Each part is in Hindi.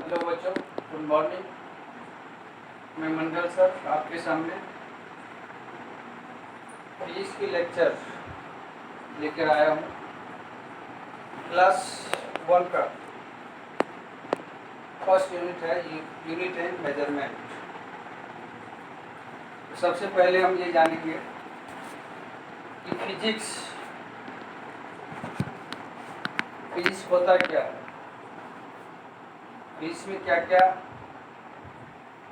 हेलो बच्चों, गुड मॉर्निंग। मैं मंडल सर आपके सामने फिजिक्स की लेक्चर लेकर आया हूँ। क्लास 1 का फर्स्ट यूनिट है, यूनिट है मेजरमेंट। तो सबसे पहले हम ये जानेंगे कि फिजिक्स होता क्या है, फिजिक्स में क्या क्या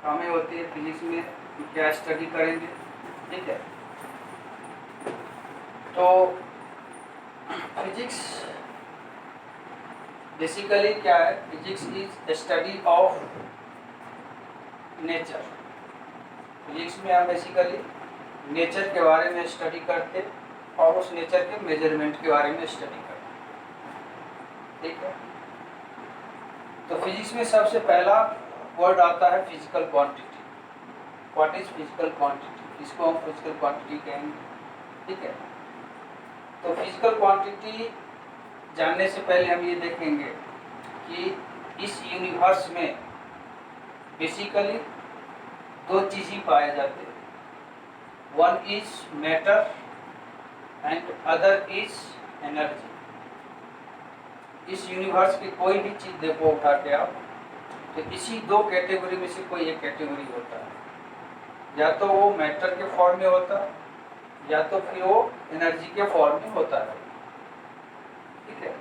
कामें होती है, फिजिक्स में क्या स्टडी करेंगे। ठीक है, तो फिजिक्स बेसिकली क्या है? Physics is study of nature. Physics में हम बेसिकली नेचर के बारे में स्टडी करते और उस नेचर के मेजरमेंट के बारे में स्टडी करते। ठीक है, तो फिजिक्स में सबसे पहला वर्ड आता है physical quantity. What is physical quantity? इसको हम फिजिकल क्वांटिटी कहेंगे। ठीक है, तो फिजिकल क्वांटिटी जानने से पहले हम ये देखेंगे कि इस यूनिवर्स में बेसिकली दो चीज़ ही पाए जाते हैं। One is matter and other is energy. इस यूनिवर्स की कोई भी चीज़ देखो उठा के आप, तो इसी दो कैटेगरी में से कोई एक कैटेगरी होता है। या तो वो मैटर के फॉर्म में होता है या तो फिर वो एनर्जी के फॉर्म में होता है। ठीक है,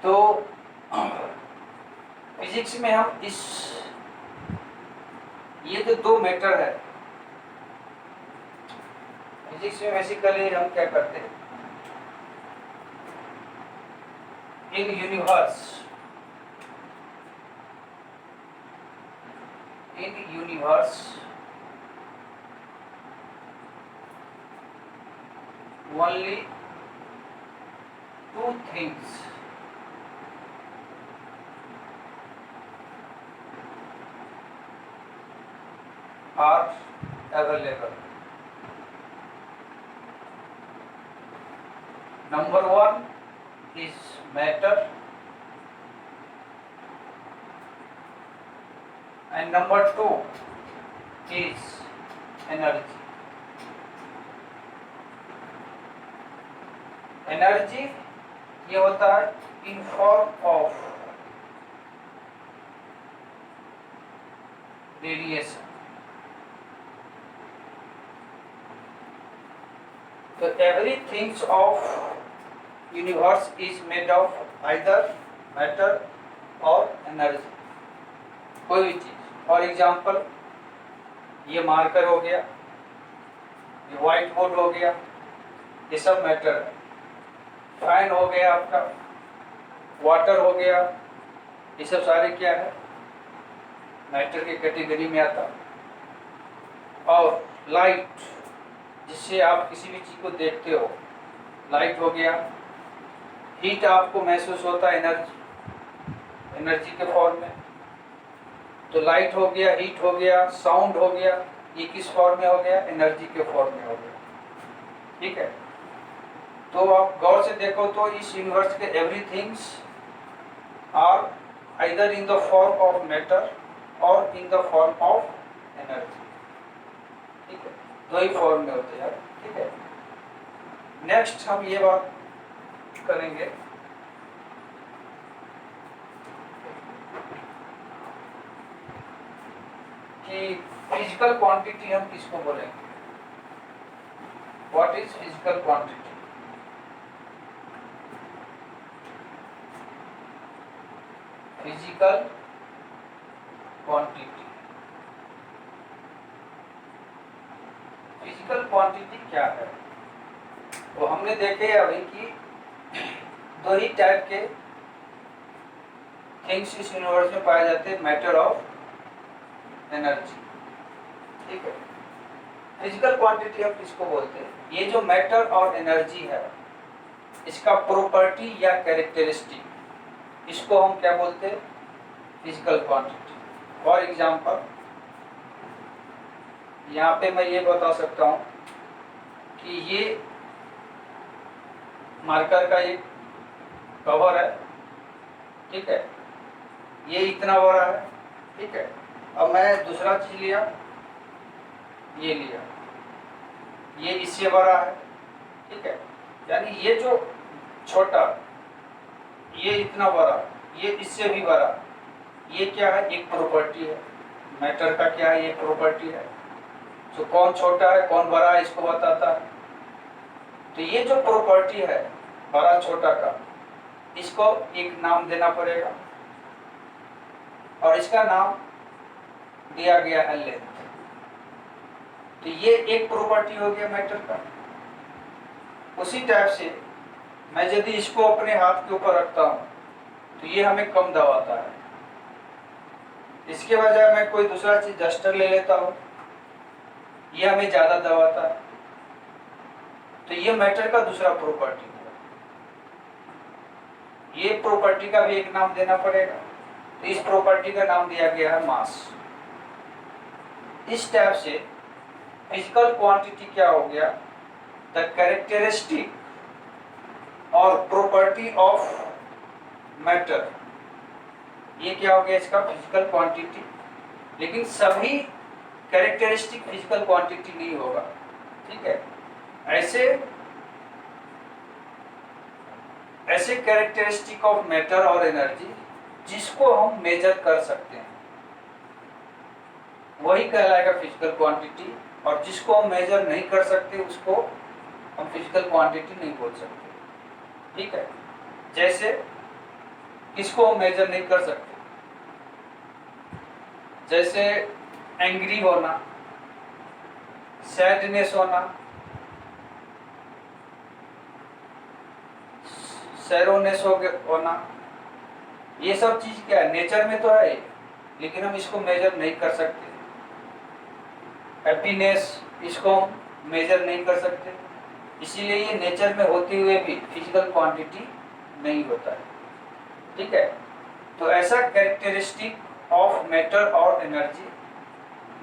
तो फिजिक्स में हम ये जो दो मैटर है, फिजिक्स में बेसिकली हम क्या करते हैं? In universe only two things are available. Number one is matter and number two is energy. Energy ये होता है इन फॉर्म ऑफ रेडिएशन। तो everything of universe is made of either matter और एनर्जी। कोई भी चीज, फॉर एग्जाम्पल ये मार्कर हो गया, ये व्हाइट बोर्ड हो गया, ये सब मैटर है। फैन हो गया आपका, वाटर हो गया, ये सब सारे क्या है? मैटर की कैटेगरी में आता। और लाइट, जिससे आप किसी भी चीज को देखते हो, लाइट हो गया। हीट आपको महसूस होता है एनर्जी के फॉर्म में, तो लाइट हो गया, हीट हो गया, साउंड हो गया, ये किस फॉर्म में हो गया? एनर्जी के फॉर्म में हो गया। ठीक है, तो आप गौर से देखो तो इस यूनिवर्स के everythings are either in the form of matter और in the form of energy. ठीक है, दो ही फॉर्म में होते हैं। ठीक है, नेक्स्ट हम ये बात करेंगे कि फिजिकल क्वांटिटी हम किसको बोलेंगे? What is physical quantity? Physical quantity, physical quantity क्या है? तो हमने देखे अभी कि दो ही टाइप के थिंग्स इस यूनिवर्स में पाए जाते हैं, मैटर और एनर्जी। ठीक है, फिजिकल क्वांटिटी हम किसको बोलते हैं? ये जो मैटर और एनर्जी है, इसका प्रॉपर्टी या कैरेक्टरिस्टिक, इसको हम क्या बोलते हैं? Physical quantity. फॉर एग्जाम्पल यहाँ पे मैं ये बता सकता हूँ कि ये मार्कर का एक कवर है, ठीक है, ये इतना बड़ा है, ठीक है। अब मैं दूसरा चीज लिया, ये लिया, ये इससे बड़ा है, ठीक है, यानी ये जो छोटा, ये इतना बड़ा, ये इससे भी बड़ा, ये क्या है, एक प्रॉपर्टी है मैटर का, क्या है, ये प्रॉपर्टी है। तो कौन छोटा है कौन बड़ा है इसको बताता है। तो ये जो प्रॉपर्टी है बड़ा छोटा का, इसको एक नाम देना पड़ेगा, और इसका नाम दिया गया है लेंथ। तो ये एक प्रॉपर्टी हो गया मैटर का। उसी टाइप से मैं यदि इसको अपने हाथ के ऊपर रखता हूं तो ये हमें कम दबाता है, इसके बजाय मैं कोई दूसरा चीज डस्टर ले लेता हूं, ये हमें ज्यादा दबाता है। तो ये मैटर का दूसरा प्रॉपर्टी है, ये प्रॉपर्टी का भी एक नाम देना पड़ेगा। तो इस प्रॉपर्टी का नाम दिया गया है मास। इस टाइप से फिजिकल क्वांटिटी क्या हो गया, द कैरेक्टरिस्टिक और प्रॉपर्टी ऑफ मैटर, ये क्या हो गया इसका फिजिकल क्वांटिटी। लेकिन सभी कैरेक्टरिस्टिक फिजिकल क्वांटिटी नहीं होगा, ठीक है। ऐसे कैरेक्टरिस्टिक ऑफ मैटर और एनर्जी जिसको हम मेजर कर सकते हैं वही कहलाएगा फिजिकल क्वांटिटी, और जिसको हम मेजर नहीं कर सकते उसको हम फिजिकल क्वांटिटी नहीं बोल सकते, ठीक है। जैसे किसको हम मेजर नहीं कर सकते, जैसे एंग्री होना, सैडनेस होना, सैरोनेस होना, ये सब चीज क्या है, नेचर में तो है लेकिन हम इसको मेजर नहीं कर सकते। हैप्पीनेस, इसको हम मेजर नहीं कर सकते, इसीलिए ये नेचर में होते हुए भी फिजिकल क्वांटिटी नहीं होता है, ठीक है। तो ऐसा कैरेक्टरिस्टिक ऑफ मैटर और एनर्जी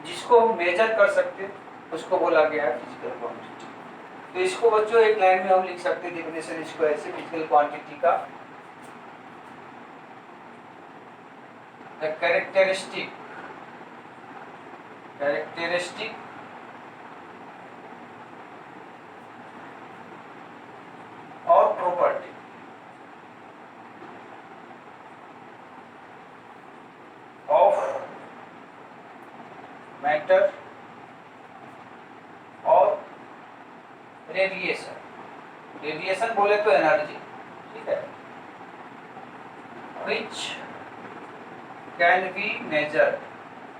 जिसको हम मेजर कर सकते उसको बोला गया है फिजिकल क्वांटिटी। तो इसको बच्चों एक लाइन में हम लिख सकते हैं डेफिनेशन इसको ऐसे, फिजिकल क्वांटिटी का द कैरेक्टरिस्टिक और प्रॉपर्टी ऑफ मैटर और रेडिएशन बोले तो एनर्जी, ठीक है,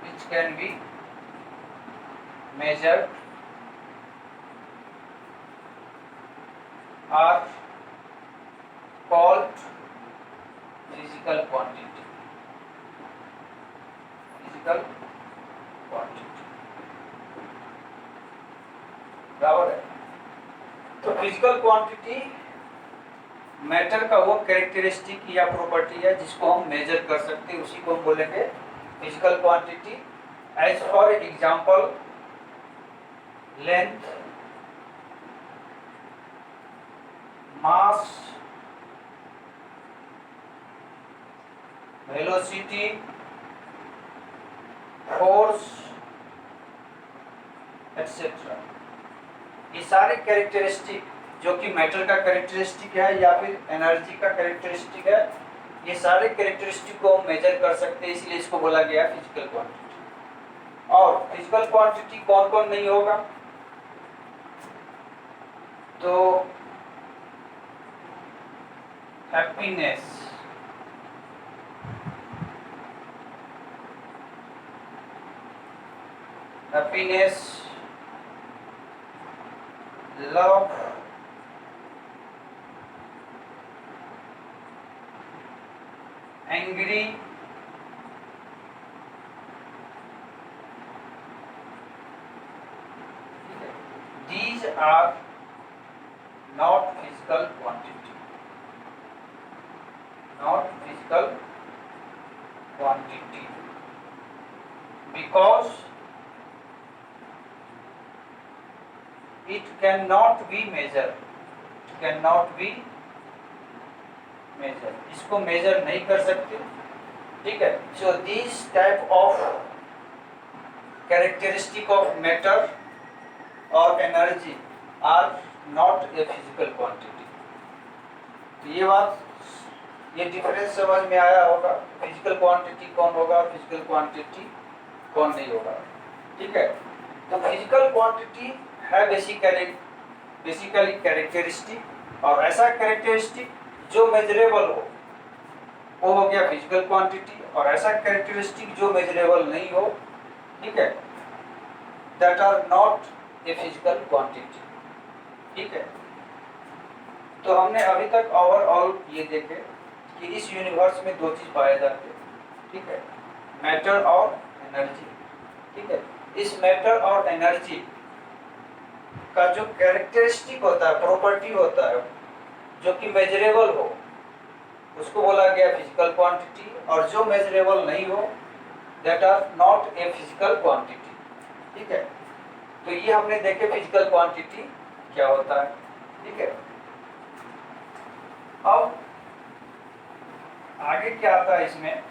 which can be measured are called physical quantity, बराबर है। तो फिजिकल क्वांटिटी मैटर का वो कैरेक्टरिस्टिक या प्रॉपर्टी है जिसको हम मेजर कर सकते हैं, उसी को हम बोलेंगे physical quantity. As for example length, mass, velocity, force etcetera, ये सारे कैरेक्टरिस्टिक जो कि मैटर का कैरेक्टरिस्टिक है या फिर एनर्जी का कैरेक्टरिस्टिक है, ये सारे कैरेक्टरिस्टिक को हम मेजर कर सकते हैं, इसलिए इसको बोला गया है फिजिकल क्वांटिटी। और फिजिकल क्वांटिटी कौन कौन नहीं होगा, तो happiness, love, angry, these are not physical quantity, because it cannot be measured, measure, इसको मेजर नहीं कर सकते, ठीक है। So this type of characteristic of matter और energy are not a physical quantity. तो ये बात, ये डिफरेंस समझ में आया होगा, फिजिकल क्वांटिटी कौन होगा, फिजिकल क्वांटिटी कौन नहीं होगा, ठीक है। तो फिजिकल क्वांटिटी है बेसिकली कैरेक्टरिस्टिक, और ऐसा कैरेक्टरिस्टिक जो मेजरेबल हो वो हो गया फिजिकल क्वांटिटी, और ऐसा कैरेक्टरिस्टिक जो मेजरेबल नहीं हो, ठीक है, that are not a physical quantity, ठीक है। तो हमने अभी तक ओवरऑल ये देखे कि इस यूनिवर्स में दो चीज पाए जाते हैं, ठीक है, मैटर और एनर्जी, ठीक है। इस मैटर और एनर्जी का जो कैरेक्टरिस्टिक होता है, प्रॉपर्टी होता है, जो कि मेजरेबल हो, उसको बोला गया फिजिकल क्वांटिटी, और जो मेजरेबल नहीं हो that are not a physical quantity, ठीक है। तो ये हमने देखे फिजिकल क्वांटिटी क्या होता है, ठीक है। अब आगे क्या आता है इसमें,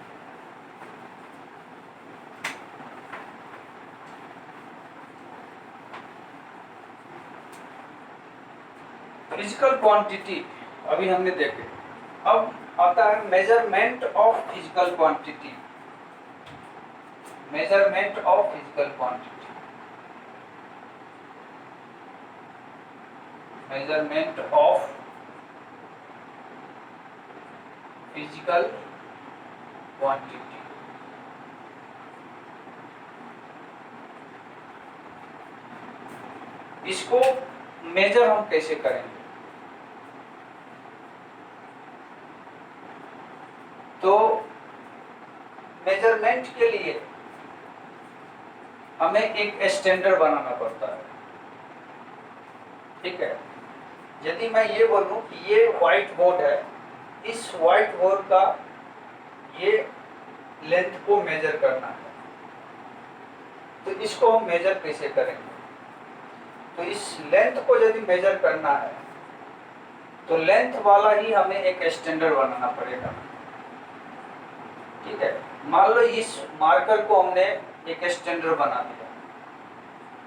फिजिकल क्वांटिटी अभी हमने देखे। अब आता है measurement of physical quantity, measurement of physical quantity, measurement of physical quantity. इसको मेजर हम कैसे करेंगे, तो मेजरमेंट के लिए हमें एक स्टैंडर्ड बनाना पड़ता है, ठीक है। यदि मैं ये बोलूं कि ये व्हाइट बोर्ड है, इस व्हाइट बोर्ड का ये लेंथ को मेजर करना है, तो इसको हम मेजर कैसे करेंगे, तो इस लेंथ को यदि मेजर करना है तो लेंथ वाला ही हमें एक स्टैंडर्ड बनाना पड़ेगा, ठीक है। मान लो इस मार्कर को हमने एक स्टैंडर्ड बना दिया,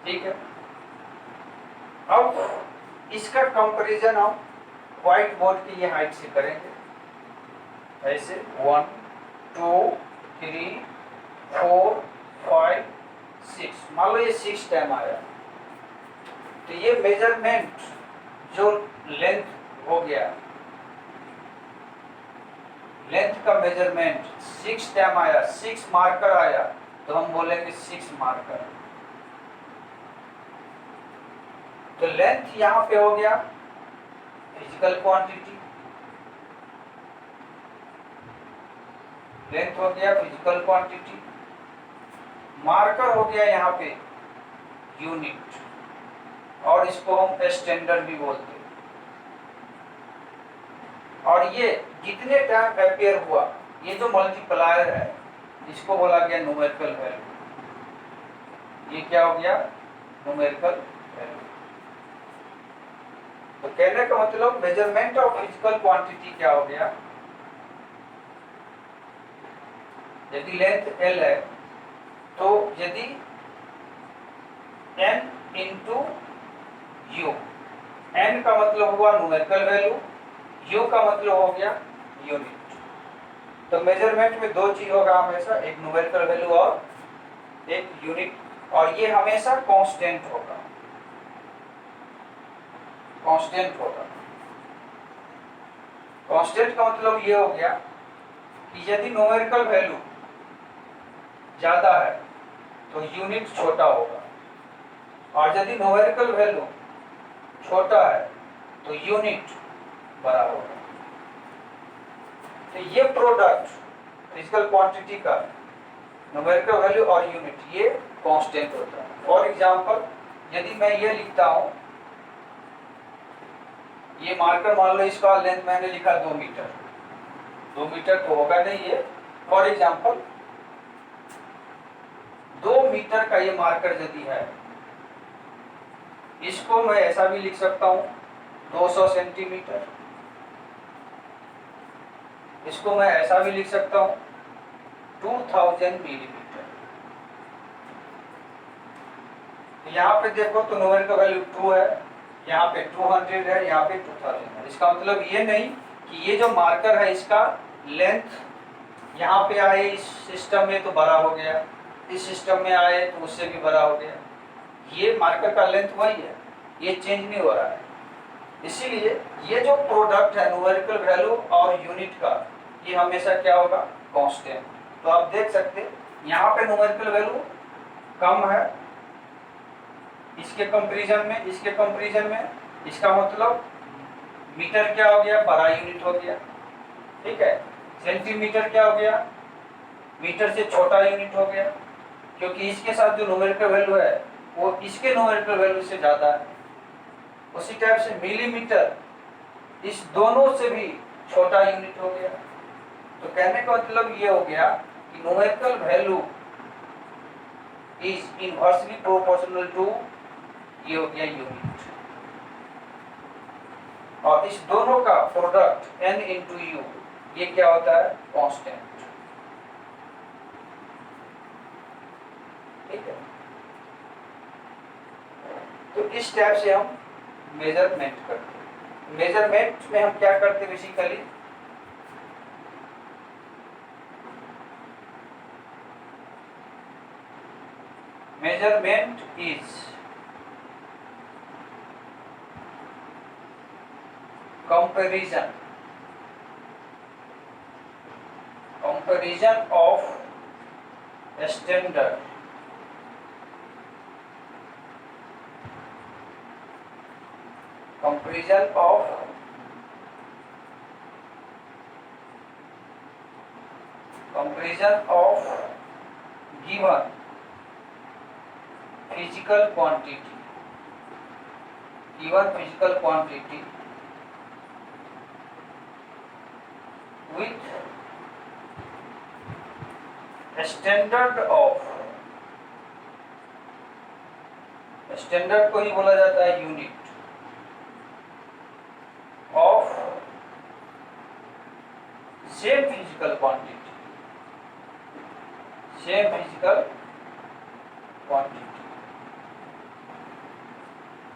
ठीक है। अब इसका कंपैरिजन हम व्हाइट बोर्ड की ये हाइट से करेंगे, ऐसे 1 2 3 4 5 6, मान लो ये 6 टाइम आया, तो ये मेजरमेंट जो लेंथ हो गया, लेंथ का मेजरमेंट 6 टाइम आया, 6 मार्कर आया, तो हम बोलेंगे 6 मार्कर। तो लेंथ यहां पे हो गया फिजिकल क्वांटिटी, लेंथ हो गया फिजिकल क्वांटिटी, मार्कर हो गया यहाँ पे यूनिट, और इसको हम स्टैंडर्ड भी बोलते हैं। और ये जितने टाइम अपेयर हुआ, ये जो मल्टीप्लायर है इसको बोला गया न्यूमेरिकल वैल्यू, ये क्या हो गया न्यूमेरिकल वैल्यू। तो कहने का मतलब मेजरमेंट ऑफ फिजिकल क्वांटिटी क्या हो गया, यदि लेंथ L है तो यदि n इंटू यू, n का मतलब हुआ न्यूमेरिकल वैल्यू, u का मतलब हो गया यूनिट। तो मेजरमेंट में दो चीज होगा हमेशा, एक न्यूमेरिकल वैल्यू और एक यूनिट, और ये हमेशा कांस्टेंट होगा, कांस्टेंट होगा। कांस्टेंट का मतलब ये हो गया कि यदि न्यूमेरिकल वैल्यू ज्यादा है तो यूनिट छोटा होगा, और यदि न्यूमेरिकल वैल्यू छोटा है तो यूनिट बड़ा होगा। तो ये प्रोडक्ट फिजिकल क्वांटिटी का न्यूमेरिकल वैल्यू और यूनिट ये कांस्टेंट होता है। फॉर एग्जांपल यदि मैं ये लिखता हूं, ये मार्कर मान लो इसका लेंथ मैंने लिखा 2 मीटर, 2 मीटर तो होगा नहीं ये, फॉर एग्जांपल 2 मीटर का ये मार्कर यदि है, इसको मैं ऐसा भी लिख सकता हूं 200 सेंटीमीटर, इसको मैं ऐसा भी लिख सकता हूँ 2000 मिलीमीटर। यहाँ पे देखो तो न्यूमेरिकल वैल्यू 2 है, यहाँ पे 200 है, यहाँ पे 2000 है। इसका मतलब ये नहीं कि ये जो मार्कर है इसका लेंथ यहाँ पे आए इस सिस्टम में तो बड़ा हो गया, इस सिस्टम में आए तो उससे भी बड़ा हो गया। ये मार्कर का लेंथ वही है, ये चेंज नहीं हो रहा है। इसीलिए ये जो प्रोडक्ट है न्यूमेरिकल वैल्यू और यूनिट का, ये हमेशा क्या होगा, कांस्टेंट। तो आप देख सकते यहाँ पे न्यूमेरिकल वैल्यू कम है इसके कंपैरिजन में, इसके कंपैरिजन में। इसका मतलब मीटर क्या हो गया, बड़ा यूनिट हो गया, ठीक है। सेंटीमीटर क्या हो गया, मीटर से छोटा यूनिट हो गया, क्योंकि इसके साथ जो न्यूमेरिकल वैल्यू है वो इसके न्यूमेरिकल वैल्यू से ज्यादा है। उसी टाइप से मिलीमीटर इस दोनों से भी छोटा यूनिट हो गया। तो कहने का मतलब ये हो गया कि numerical value is inversely proportional to, ये हो गया यूनिट, और इस दोनों का प्रोडक्ट n इंटू यू, ये क्या होता है, कांस्टेंट, ठीक है। तो इस टाइप से हम मेजरमेंट करते हैं। मेजरमेंट में हम क्या करते हैं basically, measurement is comparison of standard comparison of given physical quantity with standard को ही बोला जाता है unit of same physical quantity,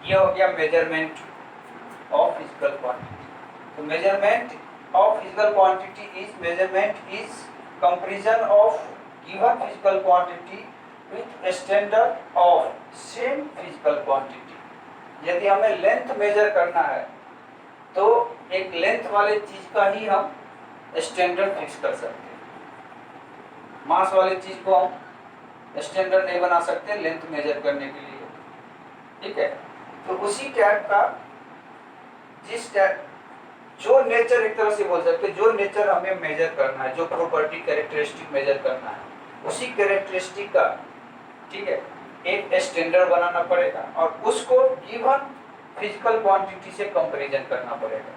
ये हो गया मेजरमेंट ऑफ फिजिकल क्वांटिटी। तो measurement of physical quantity is comparison of given physical quantity with standard of same physical quantity। यदि हमें लेंथ मेजर करना है तो एक लेंथ वाले चीज का ही हम स्टैंडर्ड फिक्स कर सकते हैं। मास वाली चीज को हम स्टैंडर्ड नहीं बना सकते लेंथ मेजर करने के लिए, ठीक है। तो उसी टाइप का जिस टाइप जो नेचर, एक तरह से बोल सकते हैं, जो नेचर हमें मेजर करना है, जो प्रॉपर्टी कैरेक्टरिस्टिक मेजर करना है, उसी कैरेक्टरिस्टिक का, ठीक है, एक स्टैंडर्ड बनाना पड़ेगा और उसको गिवन फिजिकल क्वांटिटी से कंपैरिजन करना पड़ेगा,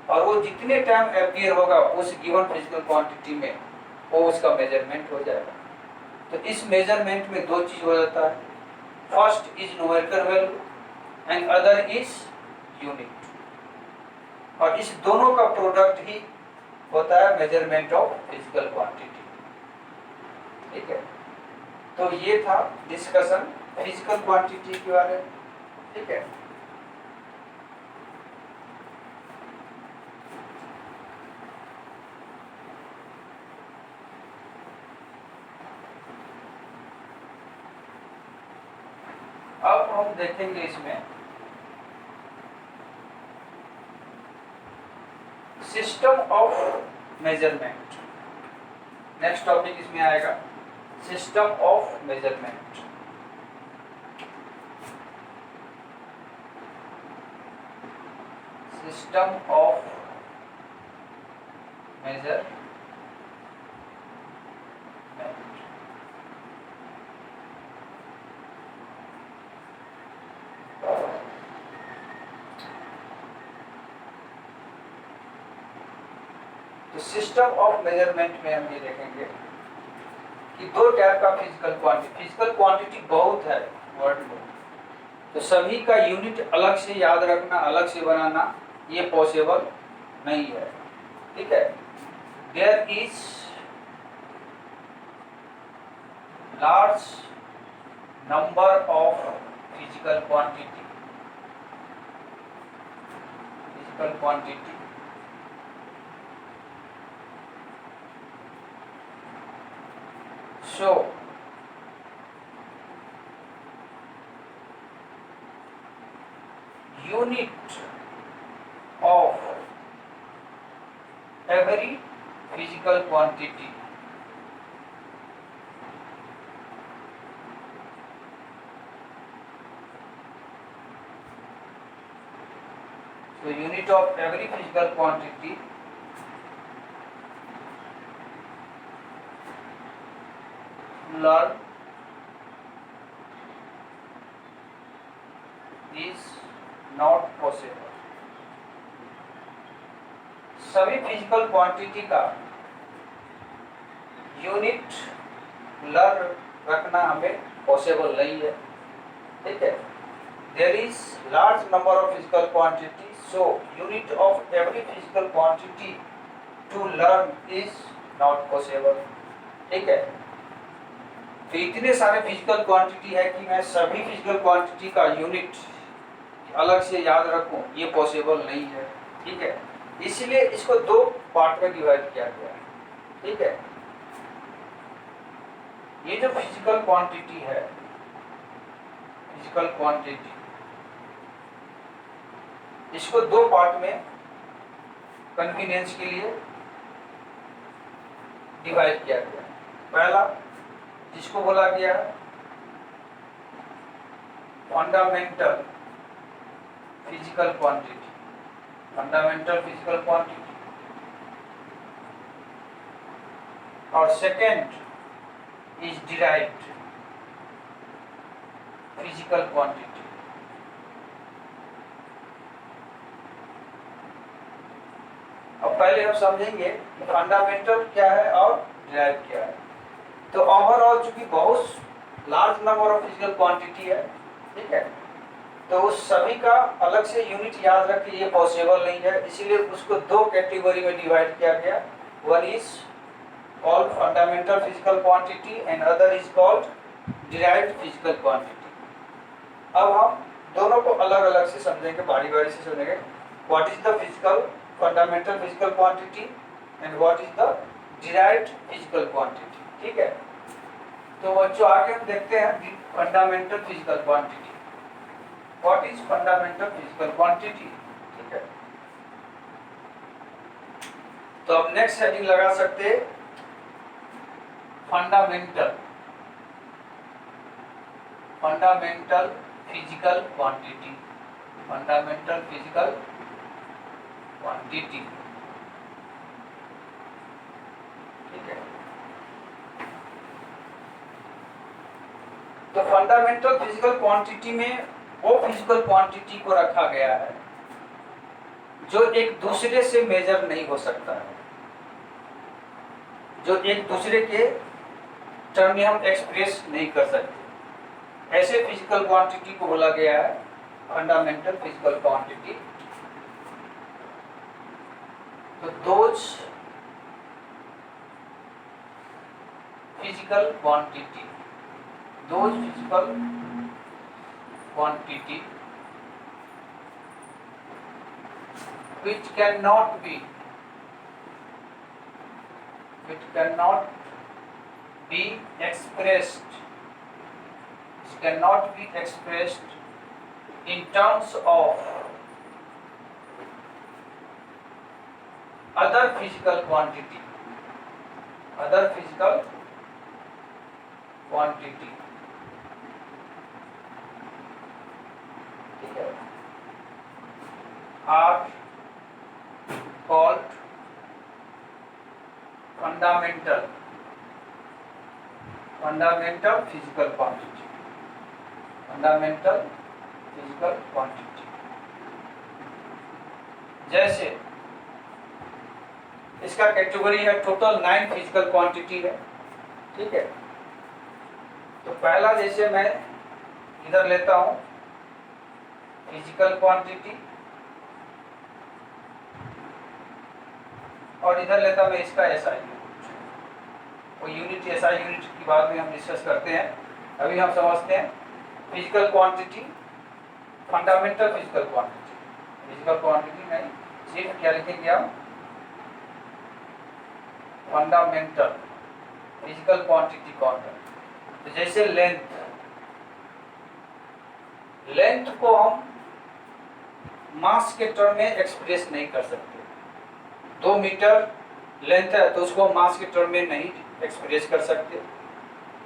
और वो जितने टाइम अपीयर होगा उस गिवन फिजिकल क्वांटिटी में वो उसका मेजरमेंट हो जाएगा। तो इस मेजरमेंट में दो चीज हो जाता है, first is numerical value and other is unit, और इस दोनों का प्रोडक्ट ही होता है मेजरमेंट ऑफ फिजिकल क्वांटिटी, ठीक है। तो ये था डिस्कशन फिजिकल क्वांटिटी के बारे में, ठीक है। अब हम देखेंगे इसमें system of measurement. Next topic इसमें आएगा system of measurement. System of measurement. तो सिस्टम ऑफ मेजरमेंट में हम ये देखेंगे कि दो टाइप का फिजिकल क्वांटिटी बहुत है वर्ल्ड में, तो सभी का यूनिट अलग से याद रखना, अलग से बनाना ये पॉसिबल नहीं है, ठीक है। there is large number of physical quantity so unit of every physical quantity so unit of every physical quantity learn is not possible सभी फिजिकल क्वांटिटी का यूनिट लर्न रखना हमें पॉसिबल नहीं है, ठीक है। There is large number of physical quantity so unit of every physical quantity to learn is not possible, ठीक है। तो इतने सारे फिजिकल क्वांटिटी है कि मैं सभी फिजिकल क्वांटिटी का यूनिट अलग से याद रखूं, ये पॉसिबल नहीं है, ठीक है। इसलिए इसको दो पार्ट में डिवाइड किया गया है, ठीक है। ये जो फिजिकल क्वांटिटी है, फिजिकल क्वांटिटी, इसको दो पार्ट में कन्वीनियंस के लिए डिवाइड किया गया। पहला जिसको बोला गया fundamental physical quantity, fundamental physical quantity, और second is derived physical quantity. अब पहले हम समझेंगे कि फंडामेंटल क्या है और डिराइव्ड क्या है। तो ओवरऑल चूंकि बहुत large number of physical quantity है, ठीक है, तो उस सभी का अलग से यूनिट याद रखें ये पॉसिबल नहीं है, इसीलिए उसको दो कैटेगरी में डिवाइड किया गया। One is called fundamental physical quantity and other is called derived physical quantity. अब हम दोनों को अलग अलग से समझेंगे, बारी बारी से समझेंगे। What is the physical fundamental physical quantity and what is the derived physical quantity, ठीक है। तो बच्चों आगे हम देखते हैं fundamental physical quantity. What is fundamental physical quantity, ठीक है। तो अब नेक्स्ट हेडिंग लगा सकते हैं fundamental physical quantity, fundamental physical quantity, ठीक है। तो फंडामेंटल फिजिकल क्वांटिटी में वो फिजिकल क्वांटिटी को रखा गया है जो एक दूसरे से मेजर नहीं हो सकता है, जो एक दूसरे के टर्म में हम एक्सप्रेस नहीं कर सकते। ऐसे फिजिकल क्वांटिटी को बोला गया है फंडामेंटल फिजिकल क्वांटिटी। तो those physical quantity, those physical quantity which cannot be expressed, which cannot be expressed in terms of other physical quantity, other physical quantity, are called fundamental physical quantity, fundamental physical quantity। जैसे इसका कैटेगरी है टोटल 9 फिजिकल क्वांटिटी है, ठीक है। तो पहला जैसे मैं इधर लेता हूं फिजिकल क्वांटिटी, और इधर लेता मैं इसका एसआई यूनिट। वो यूनिट एसआई यूनिट की बाद में हम डिस्कस करते हैं। अभी हम समझते हैं physical quantity, fundamental physical quantity. Physical quantity नहीं, सिर्फ क्या लिखेंगे हम, फंडामेंटल फिजिकल क्वांटिटी कौन है। तो जैसे लेंथ, लेंथ को हम मास के टर्म में एक्सप्रेस नहीं कर सकते। 2 मीटर लेंथ है तो उसको मास के टर्म में नहीं एक्सप्रेस कर सकते,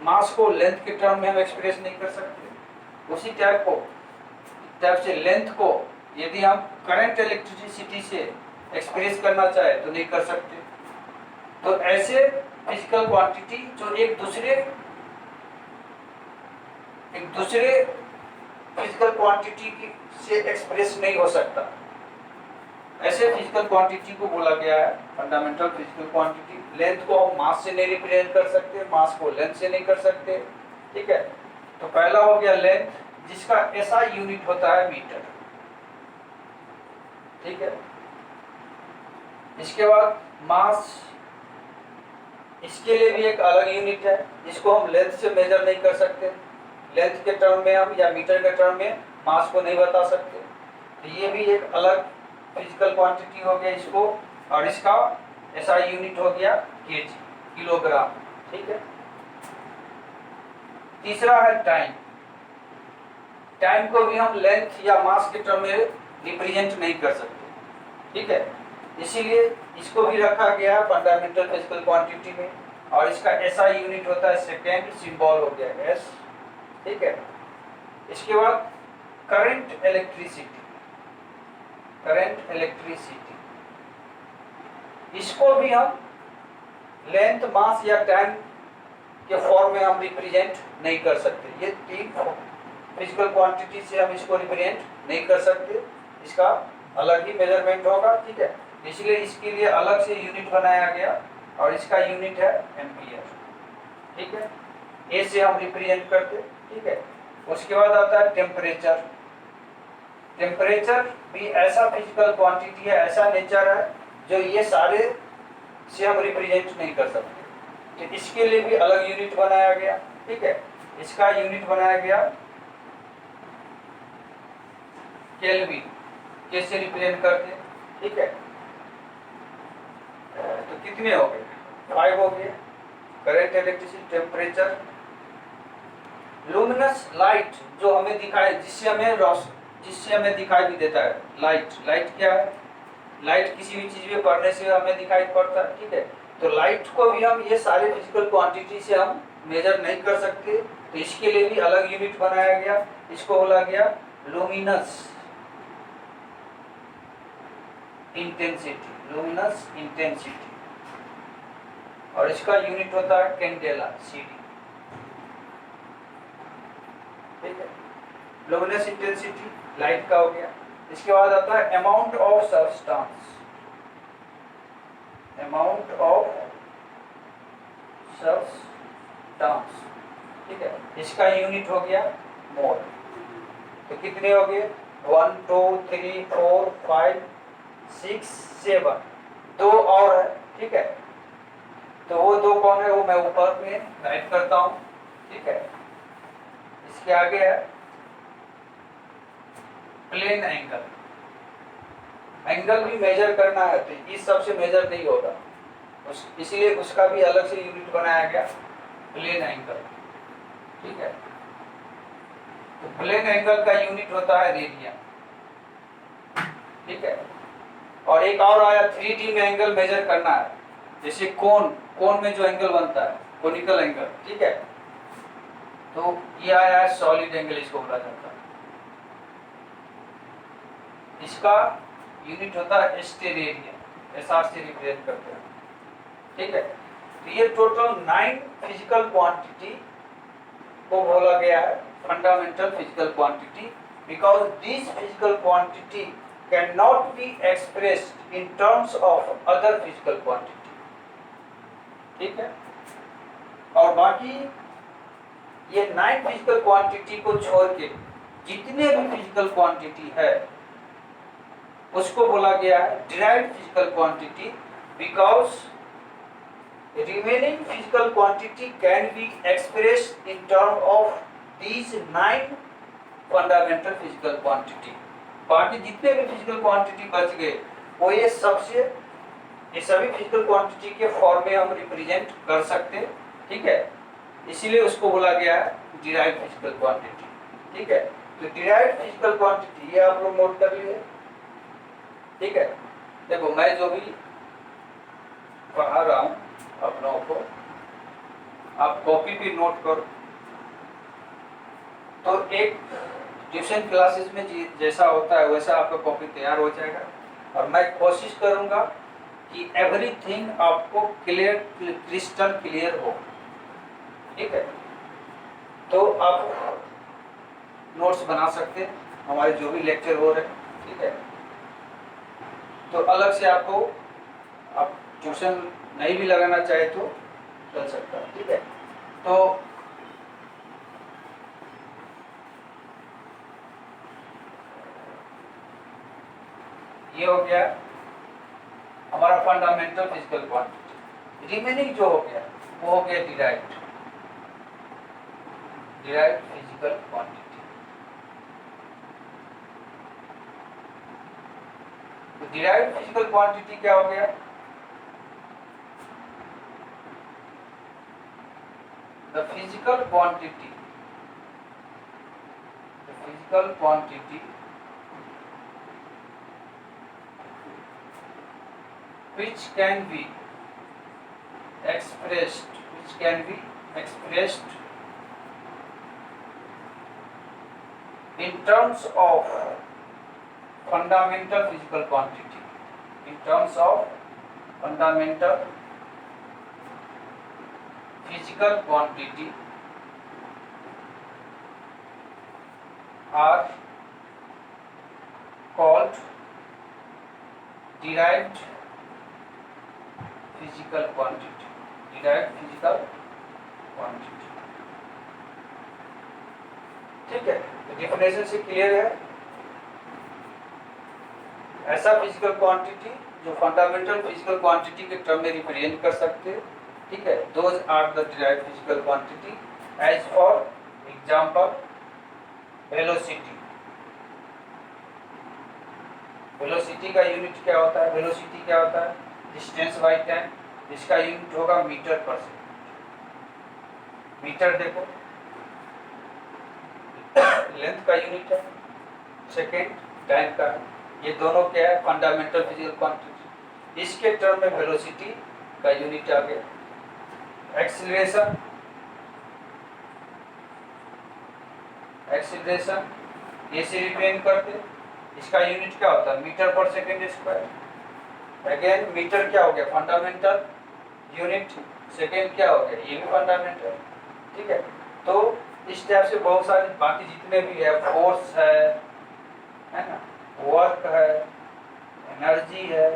मास को लेंथ के टर्म में हम एक्सप्रेस नहीं कर सकते। उसी टाइप से लेंथ को यदि हम करंट इलेक्ट्रिसिटी से एक्सप्रेस करना चाहे तो नहीं कर सकते। तो ऐसे फिजिकल क्वांटिटी जो एक दूसरे फिजिकल क्वांटिटी से एक्सप्रेस नहीं हो सकता, ऐसे फिजिकल क्वांटिटी को बोला गया है फंडामेंटल फिजिकल क्वांटिटी। लेंथ को हम मास से नहीं रिप्रेजेंट कर सकते, मास को लेंथ से नहीं कर सकते, ठीक है। तो पहला हो गया लेंथ, जिसका एसआई यूनिट होता है मीटर, ठीक है। इसके बाद मास, इसके लिए भी एक अलग यूनिट है जिसको हम लेंथ से मेजर नहीं कर सकते, लेंथ के टर्म में हम या मीटर के टर्म में मास को नहीं बता सकते। तो ये भी एक अलग फिजिकल क्वांटिटी हो गया इसको, और इसका एसआई यूनिट हो गया केजी, किलोग्राम, ठीक है। तीसरा है टाइम। टाइम को भी हम लेंथ या मास के टर्म में रिप्रेजेंट नहीं कर सकते, ठीक है। इसीलिए इसको भी रखा गया है फंडामेंटल फिजिकल क्वांटिटी में, और इसका एसआई यूनिट होता है सेकेंड, सिंबल हो गया एस, ठीक है। इसके बाद करंट इलेक्ट्रिसिटी, करंट इलेक्ट्रिसिटी, इसको भी हम लेंथ, मास या टाइम के फॉर्म में हम रिप्रेजेंट नहीं कर सकते। ये 3 फिजिकल क्वांटिटी से हम इसको रिप्रेजेंट नहीं कर सकते, इसका अलग ही मेजरमेंट होगा, ठीक है। इसलिए इसके लिए अलग से यूनिट बनाया गया, और इसका यूनिट है एम्पियर, ठीक है। ए से हम रिप्रेजेंट करते, ठीक है। उसके बाद आता है टेम्परेचर। टेम्परेचर भी ऐसा फिजिकल क्वांटिटी है, ऐसा नेचर है जो ये सारे से हम रिप्रेजेंट नहीं कर सकते। तो इसके लिए भी अलग यूनिट बनाया गया, ठीक है। इसका यूनिट बनाया गया केल्विन, कैसे रिप्रेजेंट करते, ठीक है। तो कितने हो गए, 5 हो गए। Current, electricity, temperature, luminous light जो हमें दिखाई, जिससे हमें दिखाई भी देता है। लाइट, लाइट क्या है, लाइट किसी भी चीज में पड़ने से हमें दिखाई पड़ता है, ठीक है। तो लाइट को भी हम ये सारे फिजिकल क्वांटिटी से हम मेजर नहीं कर सकते, तो इसके लिए भी अलग यूनिट बनाया गया, इसको बोला गया लुमिनस इंटेंसिटी, लुमिनस इंटेंसिटी, और इसका यूनिट होता है कैंडेला, सीडी, ठीक है। लुमिनस इंटेंसिटी लाइट का हो गया। इसके बाद आता है amount of substance, amount of substance, ठीक है। इसका यूनिट हो गया मोल। तो कितने हो गए, 1 2 3 4 5 6 7, 2 और है, ठीक है। तो वो 2 कौन है, वो मैं ऊपर में राइट करता हूं, ठीक है। इसके आगे है प्लेन एंगल। एंगल भी मेजर करना है तो इस सब से मेजर नहीं होगा, इसलिए उसका भी अलग से यूनिट बनाया गया, प्लेन एंगल, ठीक है। तो प्लेन एंगल का यूनिट होता है रेडियन, ठीक है। और एक और आया 3D में एंगल मेजर करना है, जैसे कोन में जो एंगल बनता है, कोनिकल एंगल, ठीक है। तो ये आया है सॉलिड एंगल, इसको बोला जाता है। इसका यूनिट होता है स्टेरेडियन, एसआर से रिप्रेजेंट करते हैं, ठीक है। तो ये टोटल 9 फिजिकल क्वांटिटी को बोला गया है fundamental physical quantity, because this physical quantity can not be expressed in terms of other physical quantity, ठीक है। और बाकी ये 9 फिजिकल क्वांटिटी को छोड़ के जितने भी फिजिकल क्वांटिटी है उसको बोला गया है derived physical quantity, because remaining physical quantity can be expressed in terms of these 9 fundamental physical quantity। बाकी जितने भी physical quantity बच गए वो ये सभी physical quantity के फॉर्म में हम रिप्रेजेंट कर सकते हैं, ठीक है। इसीलिए उसको बोला गया है derived physical quantity, ठीक है। तो derived physical quantity ये आप लोग नोट कर लिए, ठीक है। देखो मैं जो भी पढ़ा रहा हूँ आप लोगों को, आप कॉपी भी नोट करो। तो एक ट्यूशन क्लासेस में जैसा होता है वैसा आपका कॉपी तैयार हो जाएगा, और मैं कोशिश करूंगा कि एवरीथिंग आपको क्रिस्टल क्लियर हो, ठीक है। तो आप नोट्स बना सकते हैं हमारे जो भी लेक्चर हो रहे हैं, ठीक है। तो अलग से आपको आप ट्यूशन नहीं भी लगाना चाहे तो चल सकता है, ठीक है। तो ये हो गया हमारा फंडामेंटल फिजिकल क्वांटिटी। रिमेनिंग जो हो गया वो हो गया डिराइव्ड फिजिकल क्वांटिटी। तो डिराइव्ड फिजिकल क्वांटिटी क्या हो गया? The physical quantity which can be expressed in terms of fundamental physical quantity, in terms of fundamental physical quantity are called derived physical quantity, ठीक है। तो डेफिनेशन से क्लियर है, ऐसा फिजिकल क्वांटिटी जो फंडामेंटल फिजिकल क्वांटिटी के टर्म में रिप्रेजेंट कर सकते हैं, ठीक है। Those are the derived physical quantity. As for example velocity का यूनिट क्या होता है? वेलोसिटी क्या होता है? Distance by time. इसका यूनिट होगा मीटर पर सेकंड। मीटर देखो लेंथ का यूनिट है, सेकंड टाइम का। ये दोनों क्या है? Fundamental physical quantity. इसके टर्म में वेलोसिटी का यूनिट आ गया। एक्सीलरेशन ये से रिप्रेजेंट करते, इसका यूनिट क्या होता है? Metre per second square. Again metre क्या हो गया? Fundamental unit. सेकंड क्या हो गया? ये भी फंडामेंटल, ठीक है। तो इस टाइप से बहुत सारे बाकी जितने भी है, फोर्स है ना, वर्क है, एनर्जी है,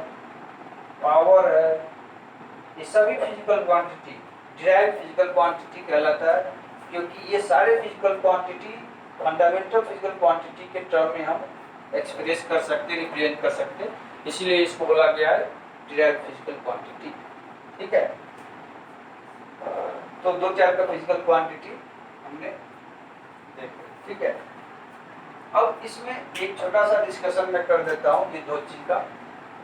पावर है, ये सभी physical quantity derived physical quantity कहलाता है, क्योंकि ये सारे physical quantity fundamental physical quantity के टर्म में हम एक्सप्रेस कर सकते, रिप्रेजेंट कर सकते, इसलिए इसको बोला गया है डिराइव्ड फिजिकल क्वांटिटी, ठीक है। तो दो टाइप का फिजिकल क्वांटिटी हमने देखा, ठीक है। अब इसमें एक छोटा सा डिस्कशन मैं कर देता हूँ ये दो चीज का,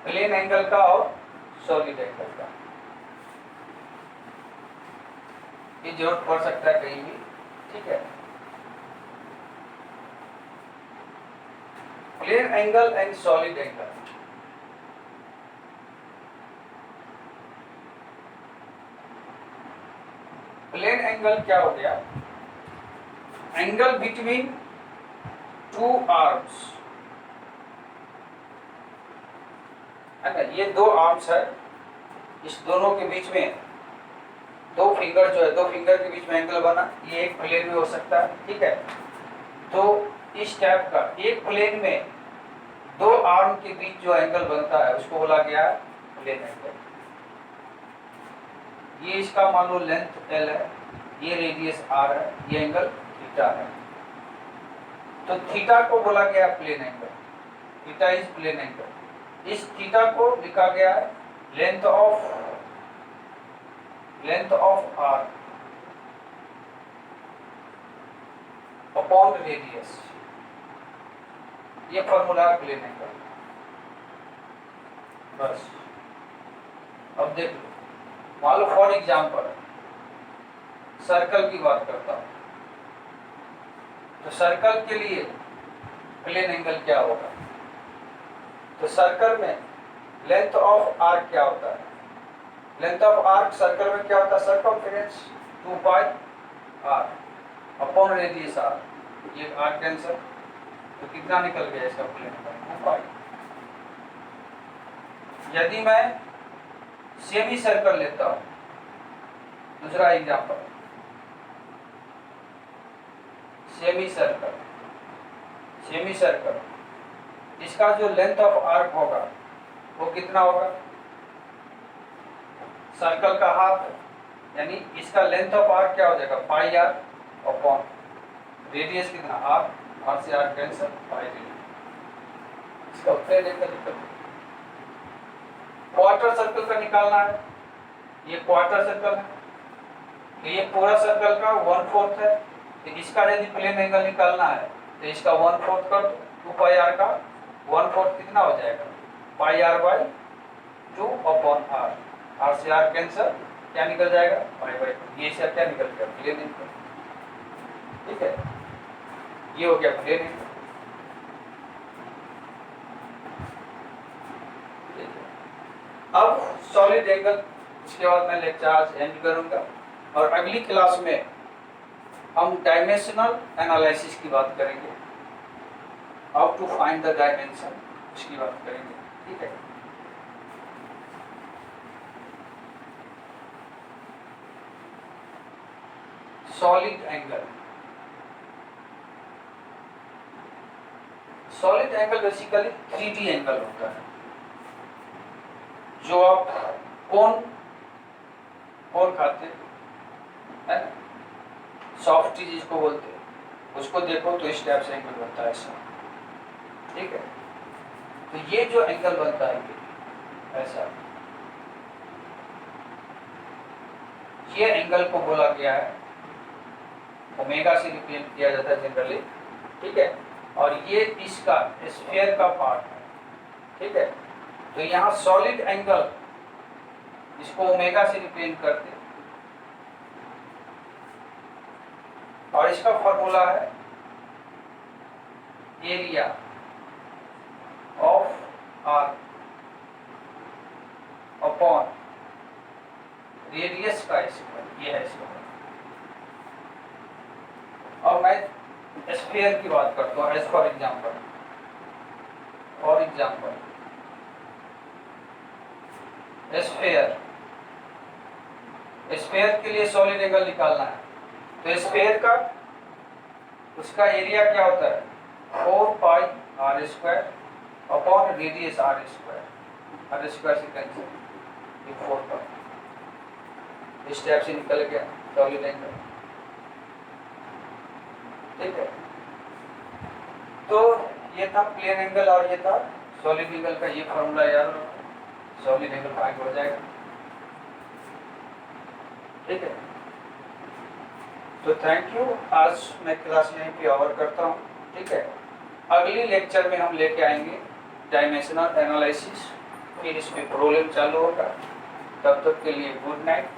प्लेन एंगल का और सॉलिड एंगल का। ये जरूरत पड़ सकता है कहीं भी, ठीक है। Plane angle and solid angle. Plane angle क्या हो गया? एंगल बिटवीन टू आर्म्स, है ना। ये दो आर्म्स है, इस दोनों के बीच में दो फिंगर जो है, दो फिंगर के बीच में एंगल बना, ये एक प्लेन में हो सकता है, ठीक है। तो इस टाइप का एक प्लेन में दो आर्म के बीच जो एंगल बनता है उसको बोला गया है प्लेन एंगल। ये इसका मान लो लेंथ L है, ये रेडियस R है, ये एंगल थीटा है। तो थीटा को बोला गया plane angle, theta is plane angle. इस थीटा को लिखा गया है length of arc upon radius, ये फॉर्मूला प्लेन एंगल। बस अब देख लो, मान लो फॉर एग्जाम्पल सर्कल की बात करता हूं, तो सर्कल के लिए प्लेन एंगल क्या होगा? तो सर्कल में लेंथ ऑफ आर्क क्या होता है? लेंथ ऑफ आर्क सर्कल में क्या होता है? Circumference 2 pi R upon radius R, ये आर कैंसिल, तो कितना निकल गया इसका प्लेन एंगल? 2 पाई। यदि मैं सेमी सर्कल लेता हूं, दूसरा एग्जांपल, सेमी सर्कल, इसका जो लेंथ ऑफ आर्क होगा वो कितना होगा? सर्कल का हाफ, यानी इसका लेंथ ऑफ आर्क क्या हो जाएगा? पाई आर अपॉन रेडियस कितना? आर, आर से आर कैंसिल, पाई रेडियस, इसका प्लेन एंगल निकल। क्वार्टर सर्कल का निकालना है, ये क्वार्टर सर्कल है, तो ये पूरा सर्कल का 1/4 है, तो इसका यदि प्लेन एंगल निकालना है तो इसका 1/4 कर दो, 2 पाई आर का 1/4 कितना हो जाएगा? Pi r by 2 upon r, r से आर कैंसिल, क्या निकल जाएगा? पाई बाई 2, ये से क्या निकल गया? Plane angle. ठीक है, ये हो गया प्लेन एंगल। अब सॉलिड एंगल, इसके बाद मैं लेक्चर आज एंड करूंगा, और अगली क्लास में हम डायमेंशनल एनालिसिस की बात करेंगे, how to find the dimension, इसकी बात करेंगे। ठीक है, solid angle basically 3D angle होता है, जो आप कौन खाते हैं, सॉफ्ट चीज जिसको बोलते हैं, उसको देखो तो इस टाइप से एंगल बनता है ऐसा। ठीक है, तो ये जो एंगल बनता है ये ऐसा, ये एंगल को बोला गया है, ओमेगा से रिप्रेजेंट किया जाता है जनरली। ठीक है, और ये इसका स्फीयर का पार्ट है। ठीक है, तो यहाँ सॉलिड एंगल इसको ओमेगा से रिप्रेजेंट करते हैं, और इसका फॉर्मूला है area of arc upon radius का स्क्वायर, ये है इसका। और मैं स्फीयर की बात करता हूँ, एज फॉर एग्जाम्पल, स्फीयर के लिए सॉलिड एंगल निकालना है, तो स्फीयर का उसका एरिया क्या होता है? 4 pi r square upon radius r square से कैंसिल, ये 4 पाई, इस टाइप से निकल गया सॉलिड एंगल। ठीक है, तो ये था प्लेन एंगल और ये था सॉलिड एंगल का, ये फॉर्मूला याद रखो, सॉलिड एंगल फाइंड हो जाएगा। ठीक है, तो थैंक यू, आज मैं क्लास यहीं पे ओवर करता हूँ। ठीक है, अगली लेक्चर में हम लेके आएंगे डायमेंशनल एनालिसिस, फिर इसमें प्रॉब्लम चालू होगा। तब तक के लिए गुड नाइट।